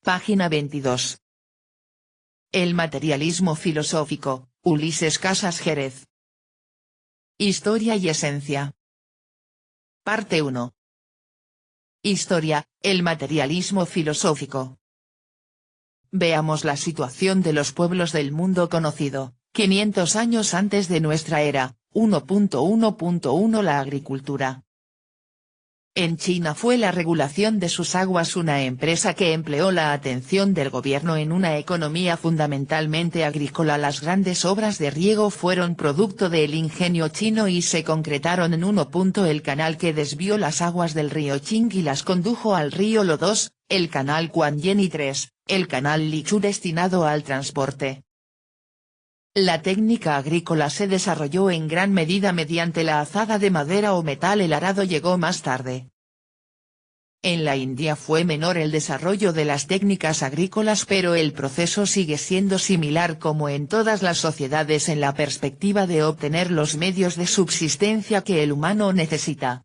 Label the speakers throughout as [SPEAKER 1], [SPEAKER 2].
[SPEAKER 1] Página 22. El materialismo filosófico, Ulises Casas Jerez. Historia y esencia. Parte 1. Historia, el materialismo filosófico. Veamos la situación de los pueblos del mundo conocido, 500 años antes de nuestra era. 1.1.1 La agricultura. En China fue la regulación de sus aguas una empresa que empleó la atención del gobierno en una economía fundamentalmente agrícola. Las grandes obras de riego fueron producto del ingenio chino y se concretaron en 1. El canal que desvió las aguas del río Qing y las condujo al río Lo. 2, el canal Quanyin y 3, el canal Lichu destinado al transporte. La técnica agrícola se desarrolló en gran medida mediante la azada de madera o metal. El arado llegó más tarde. En la India fue menor el desarrollo de las técnicas agrícolas, pero el proceso sigue siendo similar como en todas las sociedades en la perspectiva de obtener los medios de subsistencia que el humano necesita.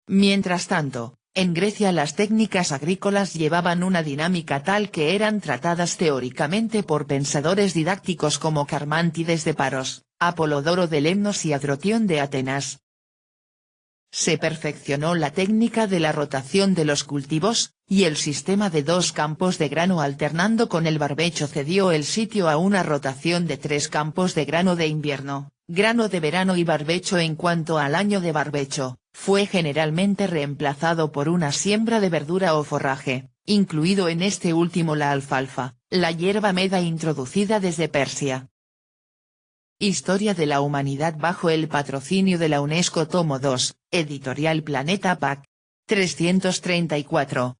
[SPEAKER 1] Mientras tanto, en Grecia las técnicas agrícolas llevaban una dinámica tal que eran tratadas teóricamente por pensadores didácticos como Carmántides de Paros, Apolodoro de Lemnos y Adrotión de Atenas. Se perfeccionó la técnica de la rotación de los cultivos, y el sistema de 2 campos de grano alternando con el barbecho cedió el sitio a una rotación de 3 campos de grano de invierno, grano de verano y barbecho. En cuanto al año de barbecho, fue generalmente reemplazado por una siembra de verdura o forraje, incluido en este último la alfalfa, la hierba meda introducida desde Persia. Historia de la humanidad bajo el patrocinio de la UNESCO. Tomo 2, Editorial Planeta Pac. 334.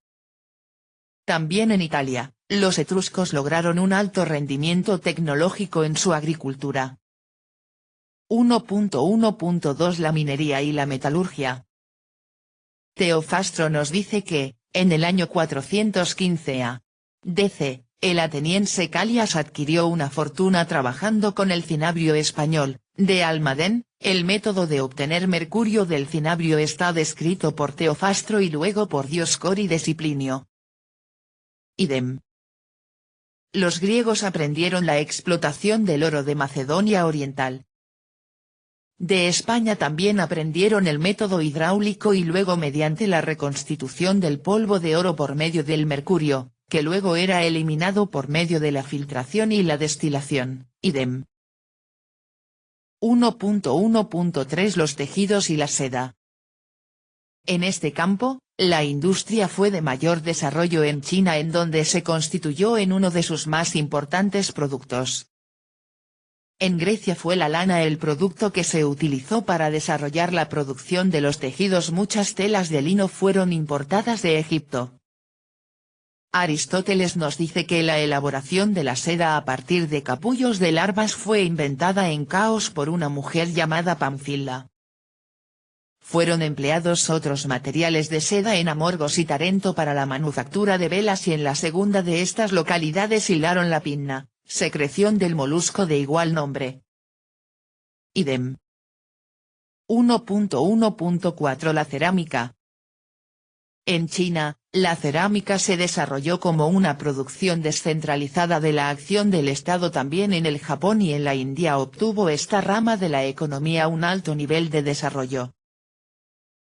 [SPEAKER 1] También en Italia, los etruscos lograron un alto rendimiento tecnológico en su agricultura. 1.1.2 La minería y la metalurgia. Teofastro nos dice que, en el año 415 a.D., el ateniense Calias adquirió una fortuna trabajando con el cinabrio español, de Almadén. El método de obtener mercurio del cinabrio está descrito por Teofastro y luego por Dioscórides y Plinio. Idem. Los griegos aprendieron la explotación del oro de Macedonia Oriental. De España también aprendieron el método hidráulico y luego mediante la reconstitución del polvo de oro por medio del mercurio, que luego era eliminado por medio de la filtración y la destilación. Idem. 1.1.3 Los tejidos y la seda. En este campo, la industria fue de mayor desarrollo en China, en donde se constituyó en uno de sus más importantes productos. En Grecia fue la lana el producto que se utilizó para desarrollar la producción de los tejidos. Muchas telas de lino fueron importadas de Egipto. Aristóteles nos dice que la elaboración de la seda a partir de capullos de larvas fue inventada en Caos por una mujer llamada Pamfila. Fueron empleados otros materiales de seda en Amorgos y Tarento para la manufactura de velas, y en la segunda de estas localidades hilaron la pinna, secreción del molusco de igual nombre. Idem. 1.1.4 La cerámica. En China, la cerámica se desarrolló como una producción descentralizada de la acción del Estado. También en el Japón y en la India obtuvo esta rama de la economía un alto nivel de desarrollo.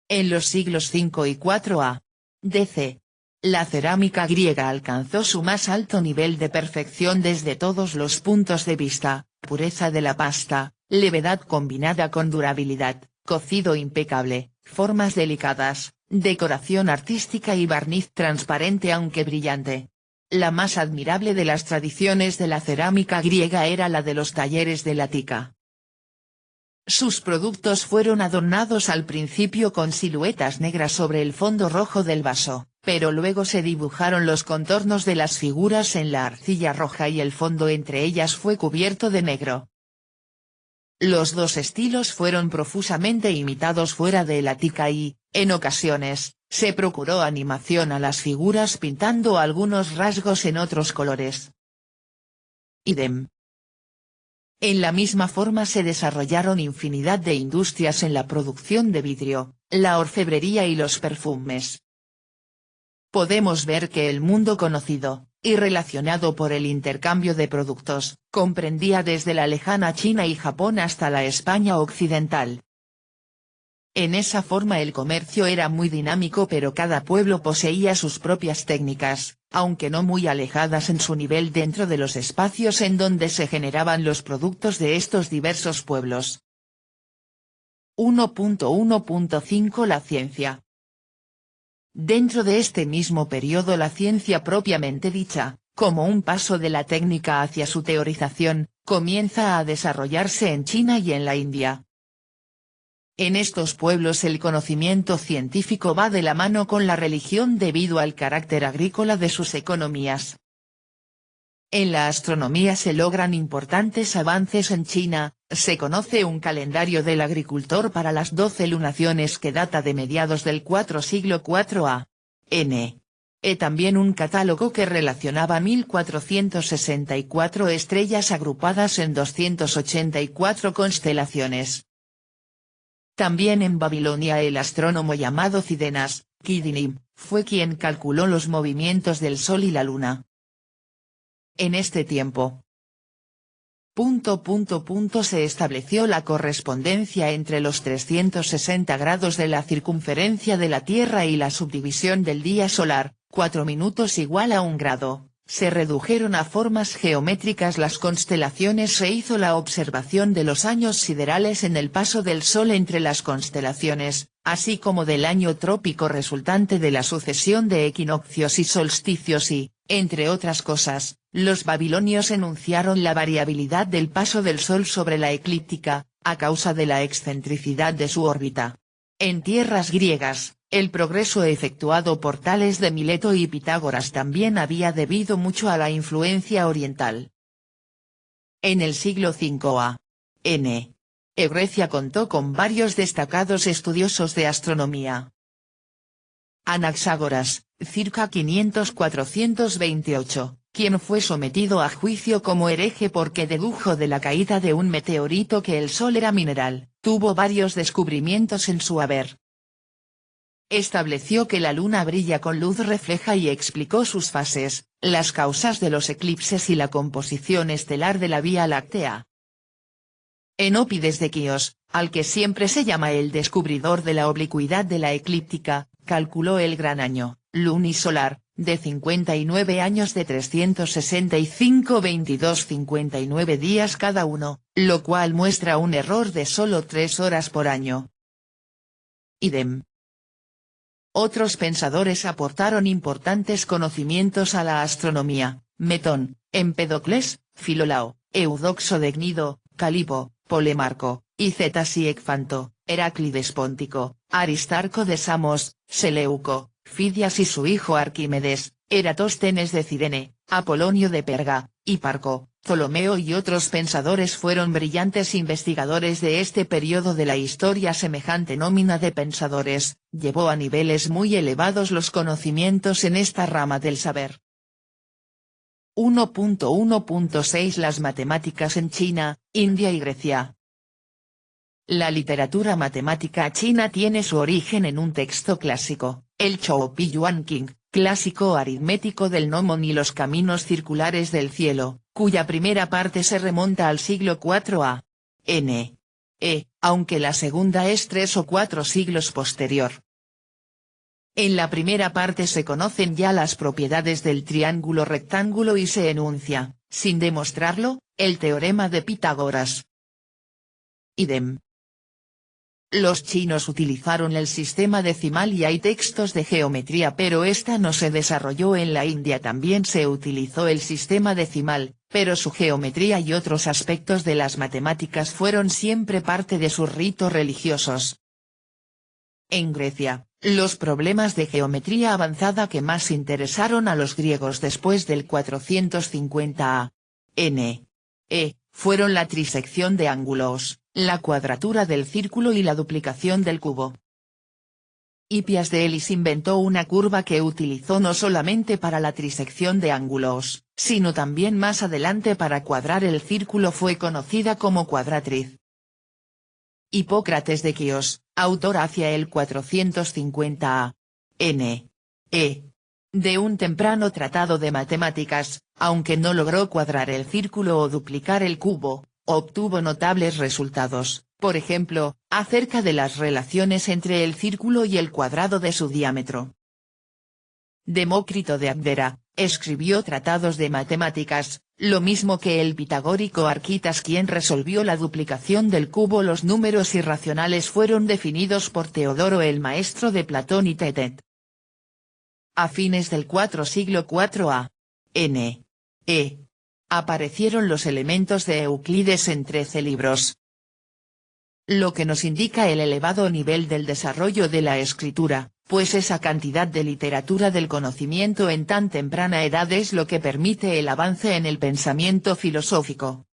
[SPEAKER 1] En los siglos 5 y 4 a.D., la cerámica griega alcanzó su más alto nivel de perfección desde todos los puntos de vista: pureza de la pasta, levedad combinada con durabilidad, cocido impecable, formas delicadas, decoración artística y barniz transparente aunque brillante. La más admirable de las tradiciones de la cerámica griega era la de los talleres de Lática. Sus productos fueron adornados al principio con siluetas negras sobre el fondo rojo del vaso, pero luego se dibujaron los contornos de las figuras en la arcilla roja y el fondo entre ellas fue cubierto de negro. Los dos estilos fueron profusamente imitados fuera de Lática y, en ocasiones, se procuró animación a las figuras pintando algunos rasgos en otros colores. Idem. En la misma forma se desarrollaron infinidad de industrias en la producción de vidrio, la orfebrería y los perfumes. podemos ver que el mundo conocido, y relacionado por el intercambio de productos, comprendía desde la lejana China y Japón hasta la España occidental. En esa forma el comercio era muy dinámico, pero cada pueblo poseía sus propias técnicas, aunque no muy alejadas en su nivel dentro de los espacios en donde se generaban los productos de estos diversos pueblos. 1.1.5 La ciencia. Dentro de este mismo periodo la ciencia propiamente dicha, como un paso de la técnica hacia su teorización, comienza a desarrollarse en China y en la India. En estos pueblos el conocimiento científico va de la mano con la religión debido al carácter agrícola de sus economías. En la astronomía se logran importantes avances en China, se conoce un calendario del agricultor para las 12 lunaciones que data de mediados del siglo IV a.N. También un catálogo que relacionaba 1464 estrellas agrupadas en 284 constelaciones. También en Babilonia el astrónomo llamado Cidenas, Kidinim, fue quien calculó los movimientos del Sol y la Luna. En este tiempo, se estableció la correspondencia entre los 360 grados de la circunferencia de la Tierra y la subdivisión del día solar, 4 minutos igual a 1 grado. Se redujeron a formas geométricas las constelaciones, se hizo la observación de los años siderales en el paso del Sol entre las constelaciones, así como del año trópico resultante de la sucesión de equinoccios y solsticios y, entre otras cosas, los babilonios enunciaron la variabilidad del paso del Sol sobre la eclíptica, a causa de la excentricidad de su órbita. En tierras griegas, el progreso efectuado por Tales de Mileto y Pitágoras también había debido mucho a la influencia oriental. En el siglo V a.N. Grecia contó con varios destacados estudiosos de astronomía. Anaxágoras, circa 500-428, quien fue sometido a juicio como hereje porque dedujo de la caída de un meteorito que el Sol era mineral, tuvo varios descubrimientos en su haber. Estableció que la Luna brilla con luz refleja y explicó sus fases, las causas de los eclipses y la composición estelar de la Vía Láctea. Enópides de Quíos, al que siempre se llama el descubridor de la oblicuidad de la eclíptica, calculó el gran año lunisolar, de 59 años de 365 22-59 días cada uno, lo cual muestra un error de solo 3 horas por año. Idem. Otros pensadores aportaron importantes conocimientos a la astronomía: Metón, Empedocles, Filolao, Eudoxo de Gnido, Calipo, Polemarco, Icetas y Ecfanto, Heráclides Póntico, Aristarco de Samos, Seleuco, Fidias y su hijo Arquímedes, Eratóstenes de Cirene, Apolonio de Perga, Hiparco, Ptolomeo y otros pensadores fueron brillantes investigadores de este periodo de la historia. Semejante nómina de pensadores, llevó a niveles muy elevados los conocimientos en esta rama del saber. 1.1.6 Las matemáticas en China, India y Grecia. La literatura matemática china tiene su origen en un texto clásico, el Choupi Yuan King, clásico aritmético del gnomon y los caminos circulares del cielo, cuya primera parte se remonta al siglo IV a.N. Aunque la segunda es 3 o 4 siglos posterior. En la primera parte se conocen ya las propiedades del triángulo rectángulo y se enuncia, sin demostrarlo, el teorema de Pitágoras. Idem. Los chinos utilizaron el sistema decimal y hay textos de geometría, pero esta no se desarrolló en la India. También se utilizó el sistema decimal, pero su geometría y otros aspectos de las matemáticas fueron siempre parte de sus ritos religiosos. En Grecia, los problemas de geometría avanzada que más interesaron a los griegos después del 450 a.N. fueron la trisección de ángulos, la cuadratura del círculo y la duplicación del cubo. Hipias de Elis inventó una curva que utilizó no solamente para la trisección de ángulos, sino también más adelante para cuadrar el círculo, fue conocida como cuadratriz. Hipócrates de Quíos, autor hacia el 450 a.N. De un temprano tratado de matemáticas, aunque no logró cuadrar el círculo o duplicar el cubo, obtuvo notables resultados, por ejemplo, acerca de las relaciones entre el círculo y el cuadrado de su diámetro. Demócrito de Abdera, escribió tratados de matemáticas, lo mismo que el pitagórico Arquitas, quien resolvió la duplicación del cubo. Los números irracionales fueron definidos por Teodoro el maestro de Platón y Tetet. A fines del siglo IV a.N.E. aparecieron los elementos de Euclides en 13 libros. Lo que nos indica el elevado nivel del desarrollo de la escritura, pues esa cantidad de literatura del conocimiento en tan temprana edad es lo que permite el avance en el pensamiento filosófico.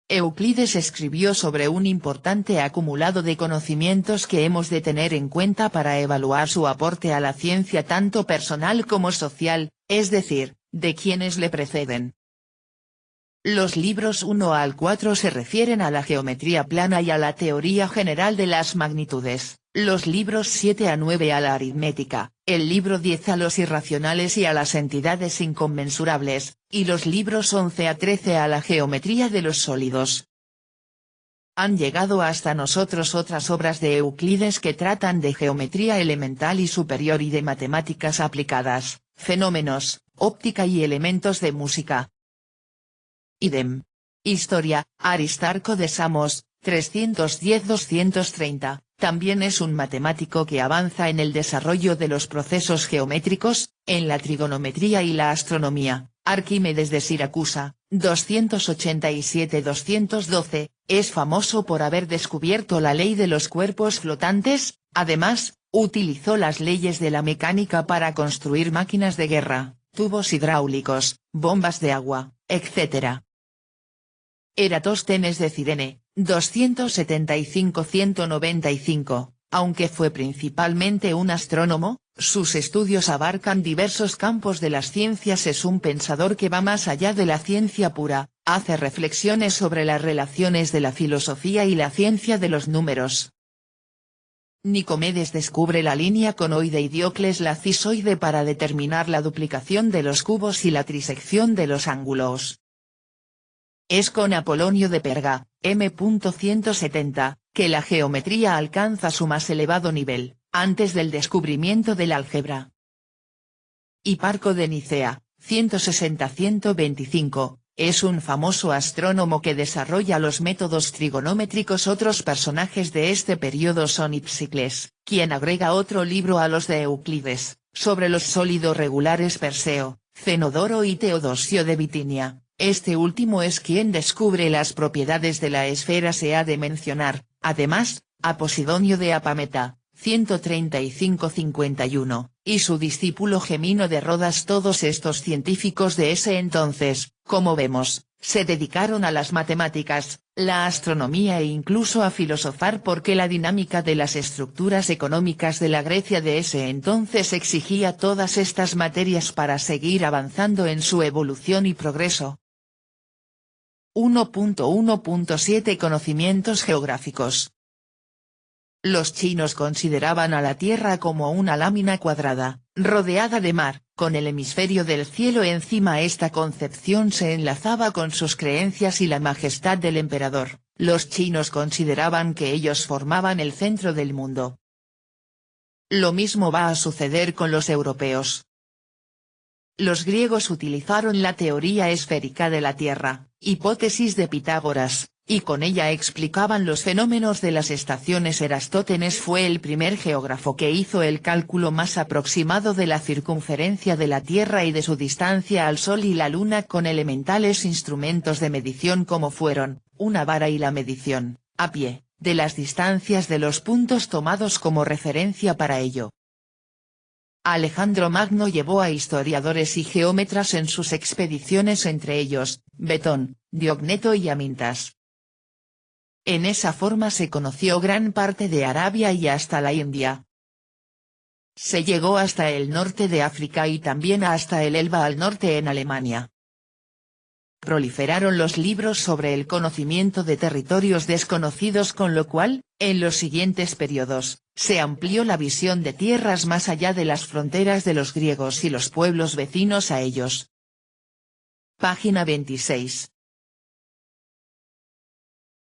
[SPEAKER 1] Euclides escribió sobre un importante acumulado de conocimientos que hemos de tener en cuenta para evaluar su aporte a la ciencia tanto personal como social, es decir, de quienes le preceden. Los libros 1 al 4 se refieren a la geometría plana y a la teoría general de las magnitudes, los libros 7 a 9 a la aritmética, el libro 10 a los irracionales y a las entidades inconmensurables, y los libros 11 a 13 a la geometría de los sólidos. Han llegado hasta nosotros otras obras de Euclides que tratan de geometría elemental y superior y de matemáticas aplicadas, fenómenos, óptica y elementos de música. Idem. Historia, Aristarco de Samos, 310-230, también es un matemático que avanza en el desarrollo de los procesos geométricos, en la trigonometría y la astronomía. Arquímedes de Siracusa, 287-212, es famoso por haber descubierto la ley de los cuerpos flotantes, además, utilizó las leyes de la mecánica para construir máquinas de guerra, tubos hidráulicos, bombas de agua, etc. Eratóstenes de Cirene, 275-195, aunque fue principalmente un astrónomo, sus estudios abarcan diversos campos de las ciencias. Es un pensador que va más allá de la ciencia pura, hace reflexiones sobre las relaciones de la filosofía y la ciencia de los números. Nicomedes descubre la línea conoide y Diocles la cisoide para determinar la duplicación de los cubos y la trisección de los ángulos. Es con Apolonio de Perga, m.170, que la geometría alcanza su más elevado nivel, antes del descubrimiento del álgebra. Hiparco de Nicea, 160-125, es un famoso astrónomo que desarrolla los métodos trigonométricos. Otros personajes de este periodo son Hipsicles, quien agrega otro libro a los de Euclides, sobre los sólidos regulares, Perseo, Cenodoro y Teodosio de Bitinia. Este último es quien descubre las propiedades de la esfera. Se ha de mencionar, además, a Posidonio de Apameta, 135-51, y su discípulo Gemino de Rodas. Todos estos científicos de ese entonces, como vemos, se dedicaron a las matemáticas, la astronomía e incluso a filosofar, porque la dinámica de las estructuras económicas de la Grecia de ese entonces exigía todas estas materias para seguir avanzando en su evolución y progreso. 1.1.7 Conocimientos geográficos. Los chinos consideraban a la Tierra como una lámina cuadrada, rodeada de mar, con el hemisferio del cielo encima. Esta concepción se enlazaba con sus creencias y la majestad del emperador. Los chinos consideraban que ellos formaban el centro del mundo. Lo mismo va a suceder con los europeos. Los griegos utilizaron la teoría esférica de la Tierra, hipótesis de Pitágoras, y con ella explicaban los fenómenos de las estaciones. Eratóstenes fue el primer geógrafo que hizo el cálculo más aproximado de la circunferencia de la Tierra y de su distancia al Sol y la Luna con elementales instrumentos de medición como fueron, una vara y la medición, a pie, de las distancias de los puntos tomados como referencia para ello. Alejandro Magno llevó a historiadores y geómetras en sus expediciones, entre ellos, Betón, Diogneto y Amintas. En esa forma se conoció gran parte de Arabia y hasta la India. Se llegó hasta el norte de África y también hasta el Elba al norte en Alemania. Proliferaron los libros sobre el conocimiento de territorios desconocidos, con lo cual, en los siguientes periodos, se amplió la visión de tierras más allá de las fronteras de los griegos y los pueblos vecinos a ellos. Página 26.